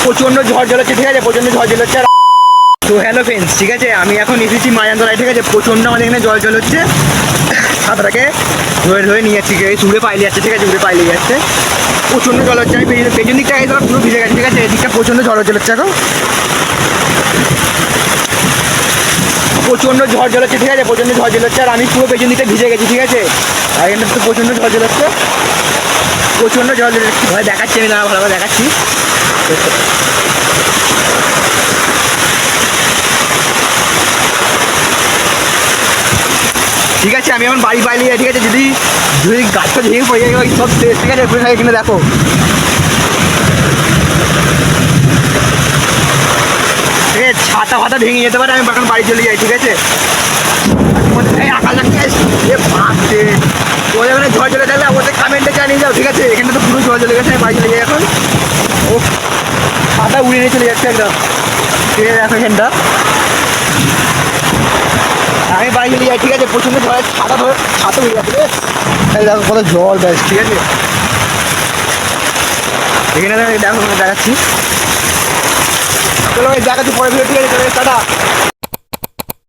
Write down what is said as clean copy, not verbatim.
প্রচণ্ড ঝড় জল হচ্ছে, ঠিক আছে, প্রচণ্ড ঝড় জল হচ্ছে। তো হ্যালো ফ্রেন্ডস, ঠিক আছে, আমি এখন এসেছি মায়ান্তলায়, ঠিক আছে, প্রচণ্ড আমাদের এখানে জল হচ্ছে। সাঁতারাকে ধরে ধরে নিয়ে যাচ্ছি, উড়ে পাইলে যাচ্ছে, ঠিক আছে, উড়ে পাইলে যাচ্ছে, প্রচণ্ড জল হচ্ছে। আমি পেছন দিকটা এই পুরো ভিজে গেছে, ঠিক আছে, এদিকটা প্রচণ্ড ঝড় হচ্ছে এখন, প্রচণ্ড ঝড় জল হচ্ছে, ঠিক আছে, প্রচণ্ড ঝড় জল হচ্ছে। আর আমি পুরো পেছন দিকটা ভিজে গেছি, ঠিক আছে, আর এখানে তো প্রচণ্ড ঝড় জল হচ্ছে, প্রচণ্ড জল জল হচ্ছে। ভয় দেখাচ্ছি আমি, না ভালোভাবে দেখাচ্ছি। ঠিক আছে, আমি এখন বাড়ি বাইরে যাই, ঠিক আছে, যদি যদি গাছটা ভেঙে পড়ে যায় সব শেষ, ঠিক আছে, এখানে দেখো, ঠিক আছে, ছাতা ফাতা ভেঙে যেতে পারে, আমি এখন বাড়ি চলে যাই, ঠিক আছে। ওদের মানে ঝড় চলে গেলে ওদের কমেন্টে জানিয়ে যাও, ঠিক আছে, এখানে তো পুরো ঝড় চলে গেছে, আমি বাড়ি চলে যাই এখন। ও ছাতা উড়ে নিয়ে চলে যাচ্ছে একদম, ঠিক আছে, দেখো এখানটা আমি বাড়ি চলে যাই, ঠিক আছে, প্রচণ্ড ঝড়ের ছাতা ধরে ছাতা উড়ে যাচ্ছে, এই দেখো কত জল ব্যাস, ঠিক আছে, এখানে দেখো দেখাচ্ছি। চলো দেখাচ্ছি পরে ভিডিও, ঠিক আছে, টাটা।